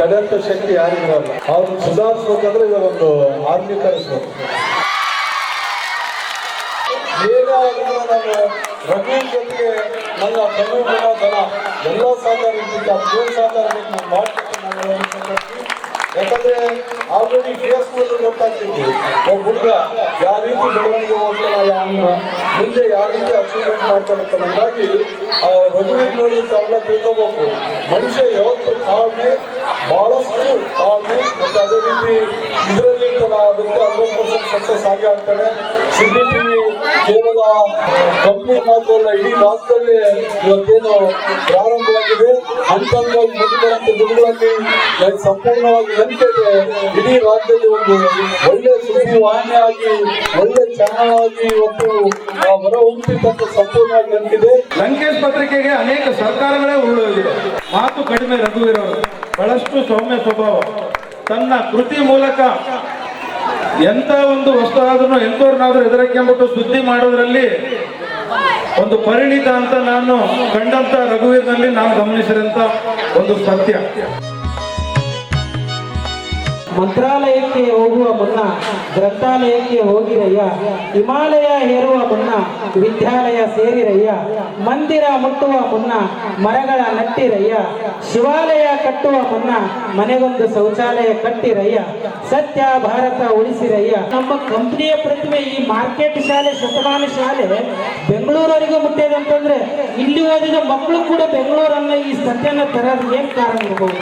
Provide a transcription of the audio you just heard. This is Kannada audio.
ತಡೆಯಂತ ಶಕ್ತಿ ಯಾರಿಗಿರಲ್ಲ. ಅವ್ರನ್ನ ಸುಧಾರಿಸ್ಬೇಕಂದ್ರೆ ಈಗ ಒಂದು ಆರ್ಮಿ ಕಳಿಸ್ಬೇಕು. ಏನೇ ಆದ್ರೂ ನಾನು ರಘುವೀರ್ ಜೊತೆಗೆ ನನ್ನ ತಮಿಳು ಧನ ಎಲ್ಲ ಸಹಕಾರ ಇರ್ತಿತ್ತು, ಅದೇನು ಸಹಕಾರ ಬೇಕು ನಾನು ಮಾಡ್ತೀನಿ. ಯಾಕಂದ್ರೆ ಆಲ್ರೆಡಿ ಫೇಸ್ಬುಕ್ ಗೊತ್ತಾಗ್ತಿತ್ತು ಒಬ್ಬ ಹುಡುಗ ಯಾವ ರೀತಿ ಬೆಳವಣಿಗೆ ಹೋಗ್ತಾನೆ, ಮುಂದೆ ಯಾವ ರೀತಿ ಅಚೀವ್ಮೆಂಟ್ ಮಾಡ್ತಾನೆ. ಹಾಗಾಗಿ ರಘುವೀರ್ ನೋಡಿ ತಾವೆಲ್ಲ ತಿಳ್ಕೋಬೇಕು. ಮನುಷ್ಯ ಯಾವತ್ತು ತಾಳ್ಮೆ, ಬಹಳಷ್ಟು ತಾಳ್ಮೆ, ಮತ್ತು ಅದೇ ರೀತಿ ಇದರಲ್ಲಿ ಅದಕ್ಕೆ 100% ಸಕ್ಸಸ್ ಆಗಿ ಆಗ್ತಾನೆ. ಸಿಟಿ ಟಿವಿ ಕೇವಲ ಕಂಪ್ನಿ ಮಾತ್ರ ಅಲ್ಲ, ಇಡೀ ರಾಜ್ಯದಲ್ಲಿ ಇವತ್ತೇನು ಪ್ರಾರಂಭವಾಗಿದೆ. ಹಂತವಾಗಿ ಮುಂದುವರೆದ ದಿನಗಳಲ್ಲಿ ಸಂಪೂರ್ಣವಾಗಿ ನಂಬಿಕೆ ಇಡೀ ರಾಜ್ಯದಲ್ಲಿ ಒಂದು ಒಳ್ಳೆ ಸುದ್ದಿ ವಾಹಿನಿಯಾಗಿ, ಒಳ್ಳೆ ಚಾನಲ್ ಆಗಿ ಇವತ್ತು ಹೊರ ಹೊಮ್ಮಿದಂತ ಸಂಪೂರ್ಣವಾಗಿ ನಂಬಿದೆ. ಲಂಕೇಶ್ ಪತ್ರಿಕೆಗೆ ಅನೇಕ ಸರ್ಕಾರಗಳೇ ಉರುಳೋಗಿದೆ. ಮಾತು ಕಡಿಮೆ ರಘುವೀರ್ ಅವರು, ಬಹಳಷ್ಟು ಸೌಮ್ಯ ಸ್ವಭಾವ. ತನ್ನ ಕೃತಿ ಮೂಲಕ ಎಂತ ಒಂದು ವಸ್ತು ಆದ್ರೂ ಎಂತವ್ರನ್ನಾದ್ರೂ ಎದುರಕ್ಕೆಂಬಿಟ್ಟು ಸುದ್ದಿ ಮಾಡೋದ್ರಲ್ಲಿ ಒಂದು ಪರಿಣಿತ ಅಂತ ನಾನು ಕಂಡಂತ ರಘುವೀರ್ನಲ್ಲಿ ನಾನು ಗಮನಿಸಿದಂತ ಒಂದು ಸತ್ಯ. ಮಂತ್ರಾಲಯಕ್ಕೆ ಹೋಗುವ ಮುನ್ನ ಗ್ರಂಥಾಲಯಕ್ಕೆ ಹೋಗಿರಯ್ಯ, ಹಿಮಾಲಯ ಹೇರುವ ಮುನ್ನ ವಿದ್ಯಾಲಯ ಸೇರಿರಯ್ಯ, ಮಂದಿರ ಮುಟ್ಟುವ ಮುನ್ನ ಮರಗಳ ನಟ್ಟಿರಯ್ಯ, ಶಿವಾಲಯ ಕಟ್ಟುವ ಮುನ್ನ ಮನೆಗೊಂದು ಶೌಚಾಲಯ ಕಟ್ಟಿರಯ್ಯ, ಸತ್ಯ ಭಾರತ ಉಳಿಸಿರಯ್ಯ. ನಮ್ಮ ಕಂಪನಿಯ ಪ್ರತಿಮೆ ಈ ಮಾರ್ಕೆಟ್ ಶಾಲೆ, ಶತಮಾನ ಶಾಲೆ ಬೆಂಗಳೂರವರೆಗೂ ಮುಟ್ಟಿದೆ ಅಂತಂದ್ರೆ ಇಲ್ಲಿ ಓದಿದ ಮಕ್ಕಳು ಕೂಡ ಬೆಂಗಳೂರನ್ನ ಈ ಸತ್ಯನ ತರೋದು ಏನ್ ಕಾರಣ ಇರಬಹುದು?